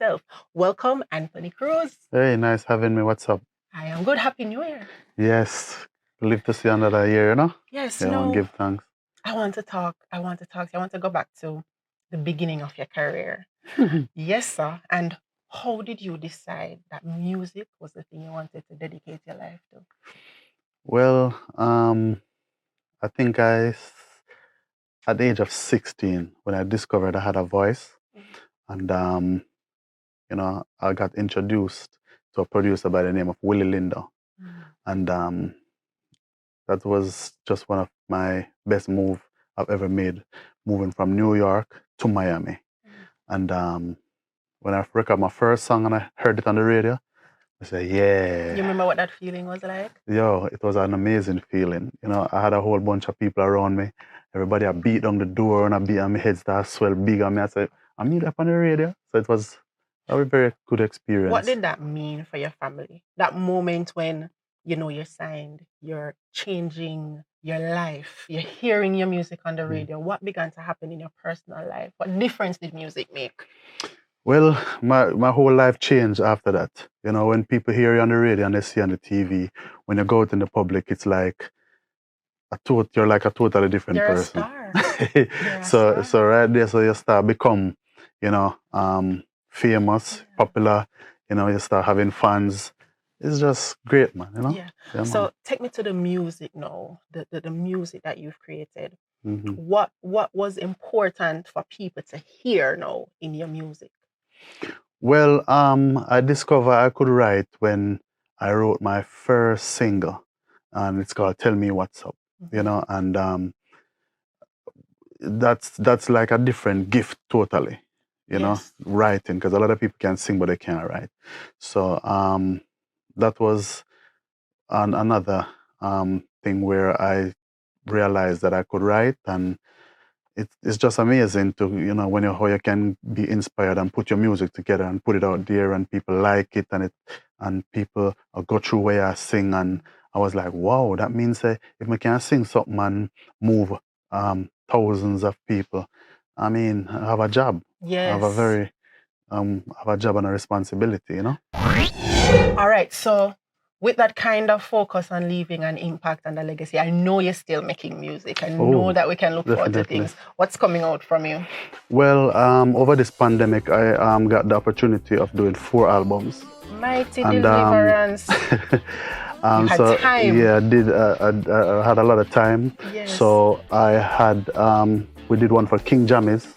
himself. Welcome, Anthony Cruz. Hey, nice having me. What's up? I am good. Happy New Year. Yes, live to see another year, Yes, Yeah, I want to give thanks. I want to talk. I want to go back to the beginning of your career. Yes, sir. And how did you decide that music was the thing you wanted to dedicate your life to? Well, I think at the age of 16, when I discovered I had a voice, and I got introduced to a producer by the name of Willie Lindo, and that was just one of my best moves I've ever made, moving from New York to Miami. And when I recorded my first song and I heard it on the radio, I said, yeah. You remember what that feeling was like? Yo, it was an amazing feeling. I had a whole bunch of people around me. Everybody, I beat on the door and I beat on my head start swell big on me. I said, I'm meet up on the radio. So it was a very good experience. What did that mean for your family? That moment when, you're signed, you're changing your life, you're hearing your music on the radio. What began to happen in your personal life? What difference did music make? Well, my whole life changed after that. When people hear you on the radio and they see you on the TV, when you go out in the public, it's like you're like a totally different You're person. A star. So right there, so you start become, famous, popular. You start having fans. It's just great, man. Yeah, so man. Take me to the music now. The music that you've created. Mm-hmm. What was important for people to hear now in your music? Well, I discovered I could write when I wrote my first single, and it's called "Tell Me What's Up." And that's like a different gift totally. Writing, because a lot of people can sing but they can't write. So that was another thing where I realized that I could write, and it's just amazing to how you can be inspired and put your music together and put it out there and people like it, and people go through where I sing, and I was like, wow, that means if I can sing something and move thousands of people, I mean, I have a job. Yes. I have a job and a responsibility, All right, so with that kind of focus on leaving an impact and a legacy, I know you're still making music. I know that we can look forward to things. What's coming out from you? Well, over this pandemic, I got the opportunity of doing 4 albums. Mighty deliverance. You had time. Yeah, I had a lot of time. Yes. So I had, we did one for King Jammies,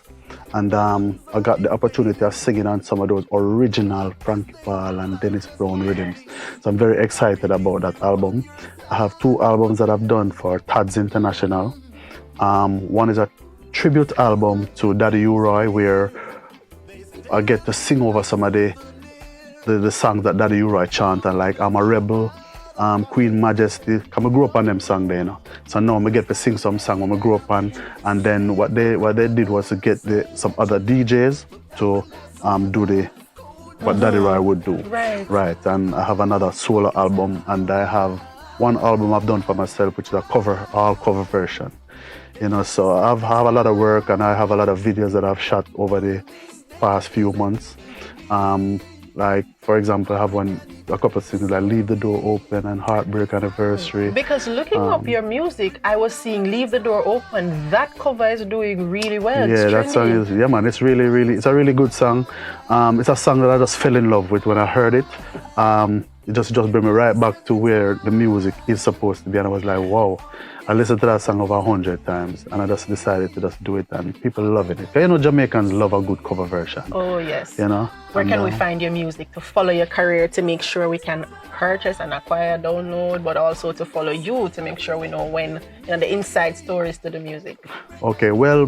and I got the opportunity of singing on some of those original Franky and Dennis Brown rhythms. So I'm very excited about that album. I have 2 albums that I've done for Tads International. One is a tribute album to Daddy U-Roy, where I get to sing over some of the songs that Daddy U-Roy chant, and like I'm a Rebel, Queen Majesty, because I grew up on them songs there, So now I get to sing some song when I grew up on, and then what they did was to get some other DJs to do what Daddy Roy would do. Right. And I have another solo album, and I have one album I've done for myself, which is all cover version. So I have a lot of work, and I have a lot of videos that I've shot over the past few months. Like, for example, I have a couple of things like Leave the Door Open and Heartbreak Anniversary. Because looking up your music, I was seeing Leave the Door Open. That cover is doing really well. Yeah, that song is, man, it's it's a really good song. It's a song that I just fell in love with when I heard it. It just brought me right back to where the music is supposed to be, and I was like, wow. I listened to that song over 100 times, and I just decided to just do it, and people loving it. Jamaicans love a good cover version. Oh, yes. Where can we find your music to follow your career, to make sure we can purchase and acquire, download, but also to follow you, to make sure we know when, the inside stories to the music? Okay, well,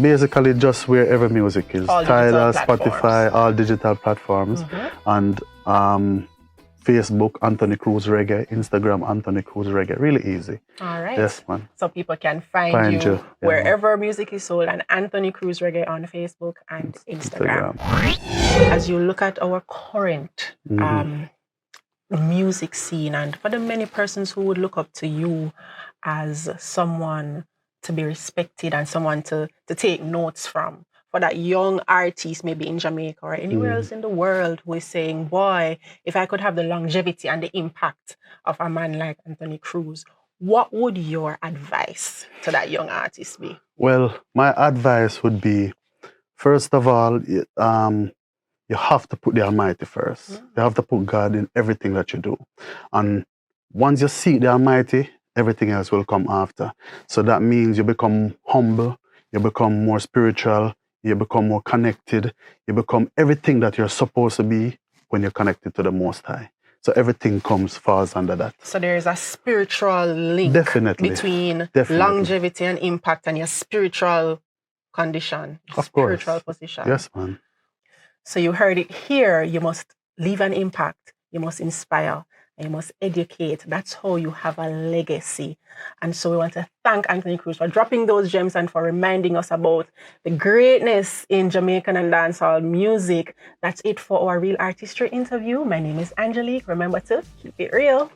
basically just wherever music is. Tidal, Spotify, all digital platforms. And Facebook, Anthony Cruz Reggae, Instagram, Anthony Cruz Reggae. Really easy. All right. Yes, man. So people can find you wherever music is sold, and Anthony Cruz Reggae on Facebook and Instagram. As you look at our current music scene, and for the many persons who would look up to you as someone to be respected and someone to take notes from, for that young artist, maybe in Jamaica or anywhere else in the world, who is saying, boy, if I could have the longevity and the impact of a man like Anthony Cruz, what would your advice to that young artist be? Well, my advice would be, first of all, you have to put the Almighty first. You have to put God in everything that you do. And once you seek the Almighty, everything else will come after. So that means you become humble, you become more spiritual, you become more connected, you become everything that you're supposed to be when you're connected to the Most High. So everything falls under that. So there is a spiritual link between longevity and impact and your spiritual condition, spiritual position. Yes, man. So you heard it here. You must leave an impact. You must inspire. And you must educate. That's how you have a legacy. And so we want to thank Anthony Cruz for dropping those gems and for reminding us about the greatness in Jamaican and dancehall music. That's it for our Real Artistry interview. My name is Angelique. Remember to keep it real.